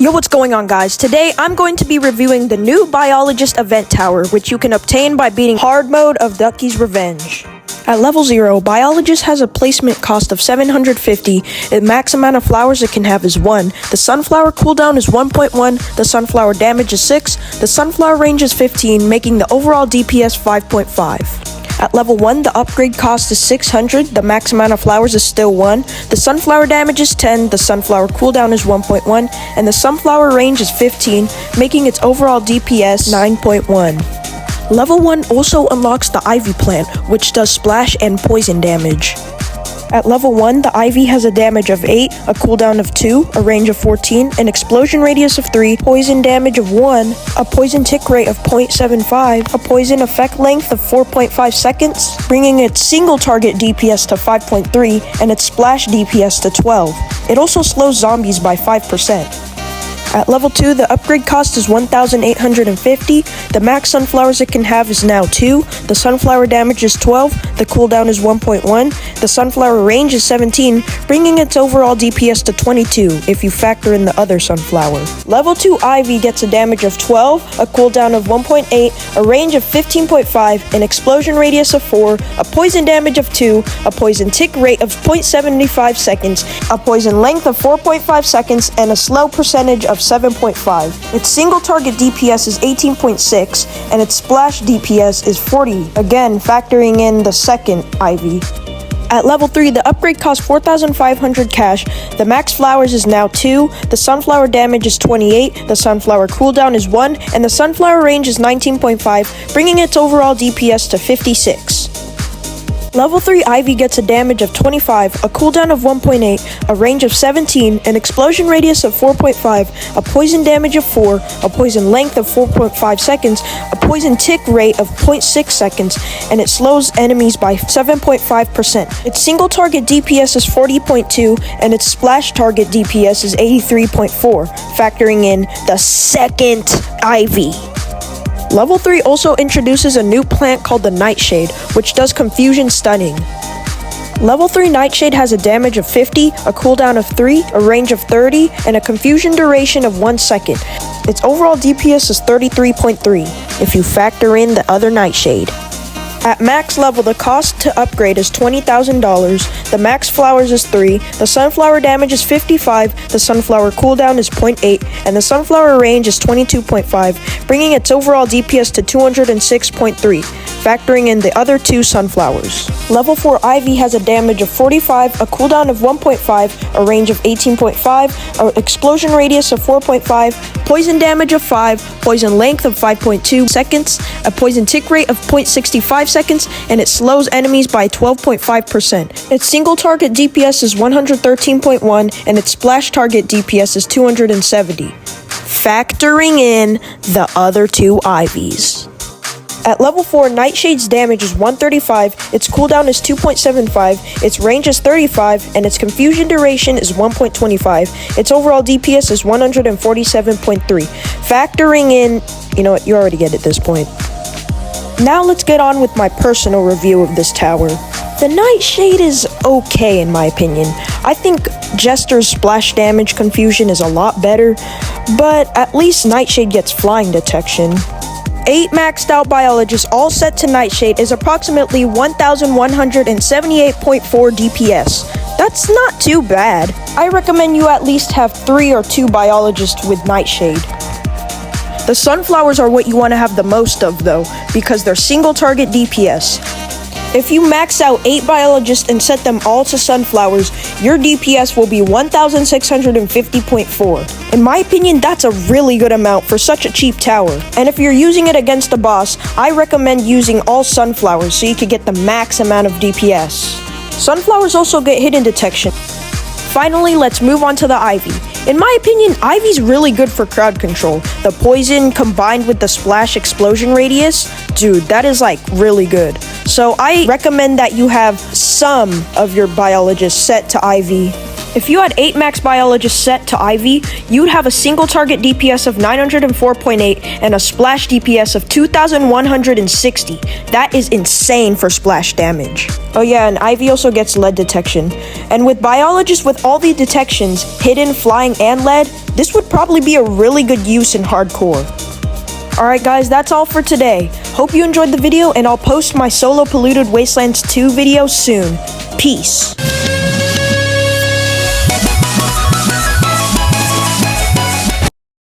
Yo, what's going on, guys? Today I'm going to be reviewing the new Biologist event tower, which you can obtain by beating hard mode of Ducky's Revenge. At level 0, Biologist has a placement cost of 750, the max amount of flowers it can have is 1, the sunflower cooldown is 1.1, the sunflower damage is 6, the sunflower range is 15, making the overall DPS 5.5. At level 1, the upgrade cost is 600, the max amount of flowers is still 1, the sunflower damage is 10, the sunflower cooldown is 1.1, and the sunflower range is 15, making its overall DPS 9.1. Level 1 also unlocks the Ivy plant, which does splash and poison damage. At level 1, the Ivy has a damage of 8, a cooldown of 2, a range of 14, an explosion radius of 3, poison damage of 1, a poison tick rate of 0.75, a poison effect length of 4.5 seconds, bringing its single target DPS to 5.3, and its splash DPS to 12. It also slows zombies by 5%. At level 2, the upgrade cost is 1,850, the max sunflowers it can have is now 2, the sunflower damage is 12, the cooldown is 1.1, the sunflower range is 17, bringing its overall DPS to 22 if you factor in the other sunflower. Level 2 Ivy gets a damage of 12, a cooldown of 1.8, a range of 15.5, an explosion radius of 4, a poison damage of 2, a poison tick rate of 0.75 seconds, a poison length of 4.5 seconds, and a slow percentage of 7.5. Its single target DPS is 18.6, and its splash DPS is 40, again factoring in the second Ivy. At level 3, the upgrade costs 4,500 cash, the max flowers is now 2, the sunflower damage is 28, the sunflower cooldown is 1, and the sunflower range is 19.5, bringing its overall DPS to 56. Level 3 Ivy gets a damage of 25, a cooldown of 1.8, a range of 17, an explosion radius of 4.5, a poison damage of 4, a poison length of 4.5 seconds, a poison tick rate of 0.6 seconds, and it slows enemies by 7.5%. Its single target DPS is 40.2, and its splash target DPS is 83.4, factoring in the second Ivy. Level 3 also introduces a new plant called the Nightshade, which does confusion stunning. Level 3 Nightshade has a damage of 50, a cooldown of 3, a range of 30, and a confusion duration of 1 second. Its overall DPS is 33.3, if you factor in the other Nightshade. At max level, the cost to upgrade is $20,000, the max flowers is 3, the sunflower damage is 55, the sunflower cooldown is 0.8, and the sunflower range is 22.5, bringing its overall DPS to 206.3, factoring in the other two sunflowers. Level 4 Ivy has a damage of 45, a cooldown of 1.5, a range of 18.5, an explosion radius of 4.5, poison damage of 5, poison length of 5.2 seconds, a poison tick rate of 0.65 seconds, and it slows enemies by 12.5%. Its single target DPS is 113.1, and its splash target DPS is 270, factoring in the other two Ivies. At level 4, Nightshade's damage is 135, its cooldown is 2.75, its range is 35, and its confusion duration is 1.25. Its overall DPS is 147.3, factoring in, you know what, you already get at this point. Now let's get on with my personal review of this tower. The Nightshade is okay in my opinion. I think Jester's splash damage confusion is a lot better, but at least Nightshade gets flying detection. 8 maxed out Biologists all set to Nightshade is approximately 1,178.4 DPS. That's not too bad. I recommend you at least have 3 or 2 Biologists with Nightshade. The sunflowers are what you want to have the most of though, because they're single target DPS. If you max out 8 Biologists and set them all to sunflowers, your DPS will be 1,650.4. In my opinion, that's a really good amount for such a cheap tower. And if you're using it against a boss, I recommend using all sunflowers so you can get the max amount of DPS. Sunflowers also get hidden detection. Finally, let's move on to the Ivy. In my opinion, Ivy's really good for crowd control. The poison combined with the splash explosion radius, dude, that is like really good. So I recommend that you have some of your Biologists set to Ivy. If you had 8 max biologists set to Ivy, you'd have a single target DPS of 904.8 and a splash DPS of 2,160. That is insane for splash damage. Oh yeah, and Ivy also gets lead detection. And with biologists with all the detections, hidden, flying, and lead, this would probably be a really good use in hardcore. Alright guys, that's all for today. Hope you enjoyed the video, and I'll post my Solo Polluted Wastelands 2 video soon. Peace.